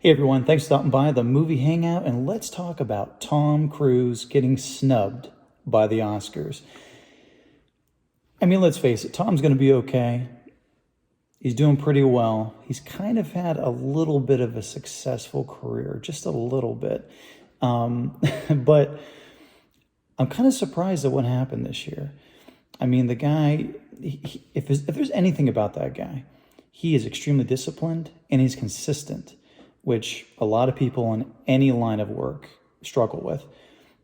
Hey everyone, thanks for stopping by the movie Hangout, and let's talk about Tom Cruise getting snubbed by the Oscars. I mean, let's face it, Tom's going to be okay. He's doing pretty well. He's kind of had a little bit of a successful career, just a little bit. But I'm kind of surprised at what happened this year. I mean, the guy, if there's anything about that guy, he is extremely disciplined and he's consistent, which a lot of people in any line of work struggle with.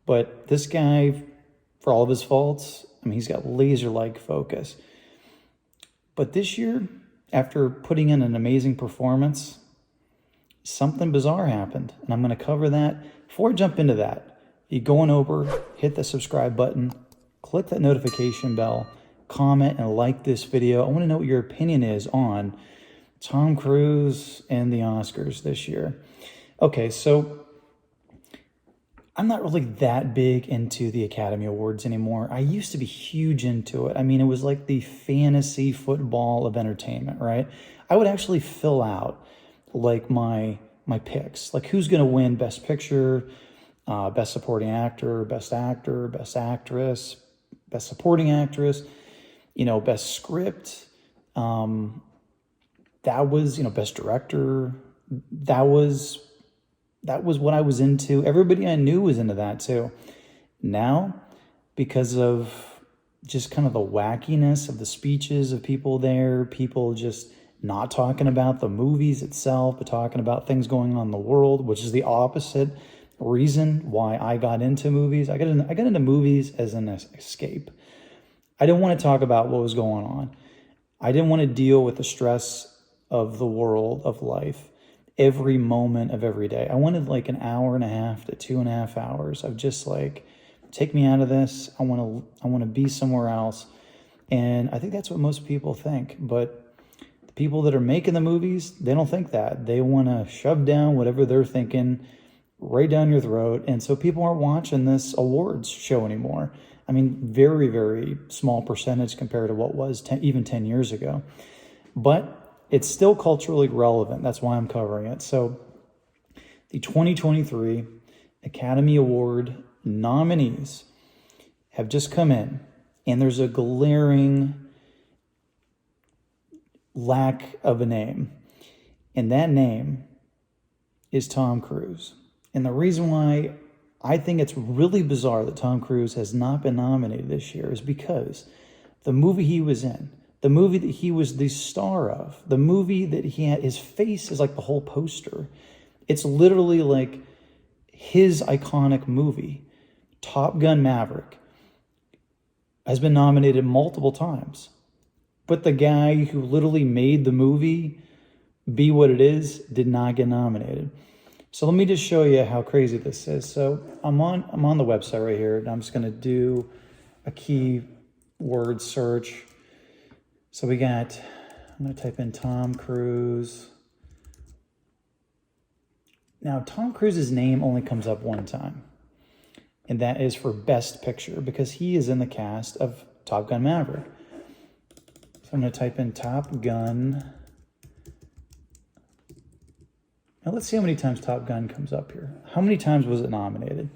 But this guy, for all of his faults, I mean, he's got laser-like focus. But this year, after putting in an amazing performance, something bizarre happened. And I'm going to cover that. Before I jump into that, you go on over, hit the subscribe button, click that notification bell, comment and like this video. I want to know what your opinion is on Tom Cruise and the Oscars this year. Okay, so I'm not really that big into the Academy Awards anymore. I used to be huge into it. I mean, it was like the fantasy football of entertainment, right? I would actually fill out like my picks, like who's going to win Best Picture, Best Supporting Actor, Best Actress, Best Supporting Actress, Best Script. That was, Best Director. That was what I was into. Everybody I knew was into that too. Now, because of just kind of the wackiness of the speeches of people there, people just not talking about the movies itself, but talking about things going on in the world, which is the opposite reason why I got into movies. I got into movies as an escape. I didn't want to talk about what was going on. I didn't want to deal with the stress of the world, of life, every moment of every day. I wanted like an hour and a half to 2.5 hours of just like, take me out of this. I want to be somewhere else. And I think that's what most people think. But the people that are making the movies, they don't think that. They want to shove down whatever they're thinking right down your throat. And so people aren't watching this awards show anymore. I mean, very, very small percentage compared to what was even 10 years ago. But it's still culturally relevant. That's why I'm covering it. So the 2023 Academy Award nominees have just come in, and there's a glaring lack of a name. And that name is Tom Cruise. And the reason why I think it's really bizarre that Tom Cruise has not been nominated this year is because the movie he was in, the movie that he was the star of, the movie that he had, his face is like the whole poster. It's literally like his iconic movie, Top Gun Maverick, has been nominated multiple times. But the guy who literally made the movie be what it is did not get nominated. So let me just show you how crazy this is. So I'm on the website right here, and I'm just going to do a keyword search. So I'm going to type in Tom Cruise. Now, Tom Cruise's name only comes up one time, and that is for Best Picture because he is in the cast of Top Gun Maverick. So I'm going to type in Top Gun. Now let's see how many times Top Gun comes up here. How many times was it nominated?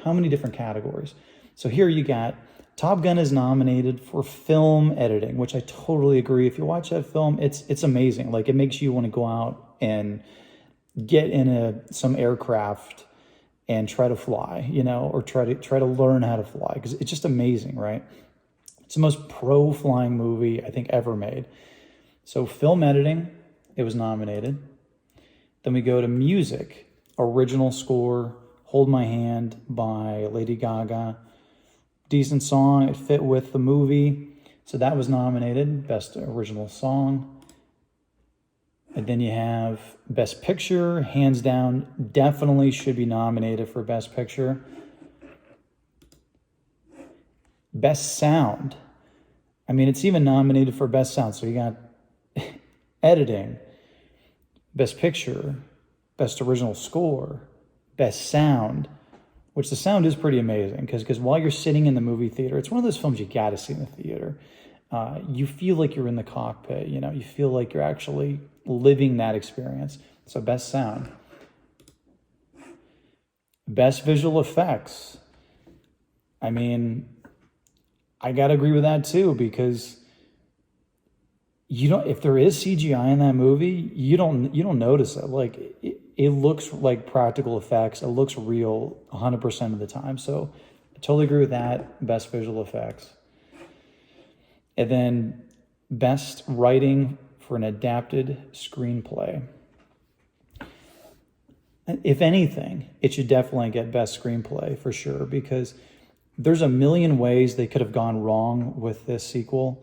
How many different categories? So here you got Top Gun is nominated for film editing, which I totally agree. If you watch that film, it's amazing. Like it makes you want to go out and get in some aircraft and try to fly, or try to learn how to fly because it's just amazing, right? It's the most pro flying movie I think ever made. So film editing, it was nominated. Then we go to music, original score, Hold My Hand by Lady Gaga. Decent song, it fit with the movie. So that was nominated, Best Original Song. And then you have Best Picture, hands down, definitely should be nominated for Best Picture. Best Sound. I mean, it's even nominated for Best Sound. So you got editing, Best Picture, Best Original Score, Best Sound, which the sound is pretty amazing because while you're sitting in the movie theater, it's one of those films you got to see in the theater. You feel like you're in the cockpit, you feel like you're actually living that experience. So best sound. Best visual effects. I mean, I gotta agree with that too, because you don't, if there is CGI in that movie, you don't notice it. Like it looks like practical effects. It looks real 100% of the time. So I totally agree with that. Best visual effects. And then best writing for an adapted screenplay. If anything, it should definitely get best screenplay for sure, because there's a million ways they could have gone wrong with this sequel,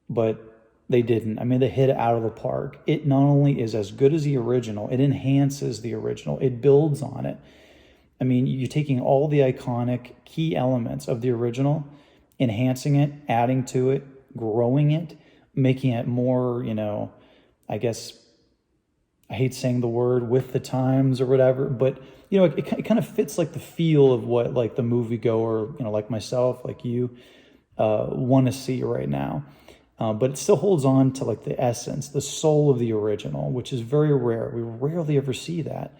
but they didn't. I mean, they hit it out of the park. It not only is as good as the original, it enhances the original. It builds on it. I mean, you're taking all the iconic key elements of the original, enhancing it, adding to it, growing it, making it more, I guess, I hate saying the word with the times or whatever, but, it kind of fits like the feel of what like the moviegoer, like myself, like you, want to see right now. But it still holds on to like the essence, the soul of the original, which is very rare. We rarely ever see that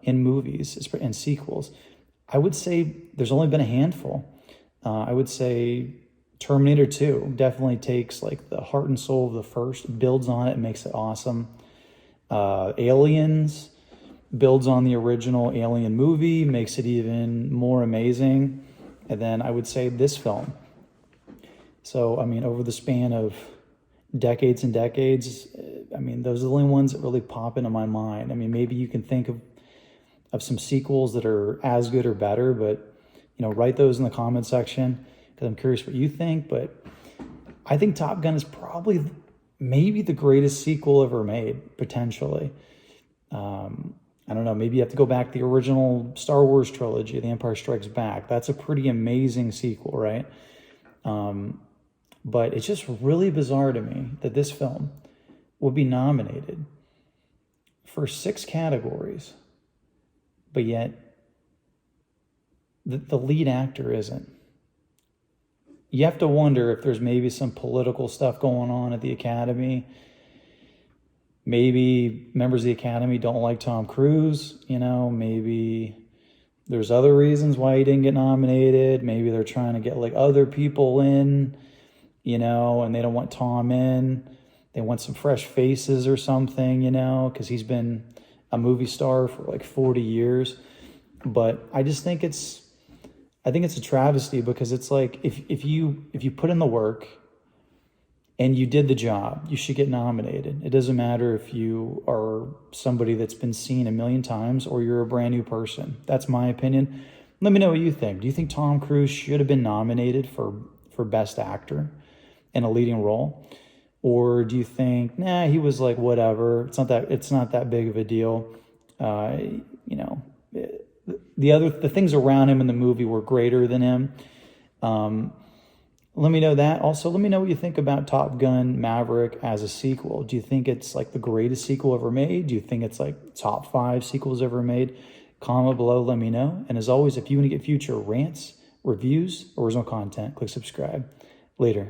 in movies and sequels. I would say there's only been a handful. I would say Terminator 2 definitely takes like the heart and soul of the first, builds on it, and makes it awesome. Aliens builds on the original Alien movie, makes it even more amazing. And then I would say this film. So, I mean, over the span of decades and decades, I mean, those are the only ones that really pop into my mind. I mean, maybe you can think of some sequels that are as good or better, but, write those in the comment section, because I'm curious what you think. But I think Top Gun is probably maybe the greatest sequel ever made, potentially. I don't know, maybe you have to go back to the original Star Wars trilogy, The Empire Strikes Back. That's a pretty amazing sequel, right? But it's just really bizarre to me that this film would be nominated for 6 categories, but yet the lead actor isn't. You have to wonder if there's maybe some political stuff going on at the Academy. Maybe members of the Academy don't like Tom Cruise, maybe there's other reasons why he didn't get nominated. Maybe they're trying to get like other people in, and they don't want Tom in. They want some fresh faces or something, because he's been a movie star for like 40 years. But I just think it's a travesty, because it's like if you put in the work and you did the job, you should get nominated. It doesn't matter if you are somebody that's been seen a million times or you're a brand new person. That's my opinion. Let me know what you think. Do you think Tom Cruise should have been nominated for Best Actor in a leading role? Or do you think, he was like, whatever, it's not that big of a deal. The things around him in the movie were greater than him. Let me know that. Also, let me know what you think about Top Gun Maverick as a sequel. Do you think it's like the greatest sequel ever made? Do you think it's like top 5 sequels ever made? Comment below, let me know. And as always, if you want to get future rants, reviews, original content, click subscribe. Later.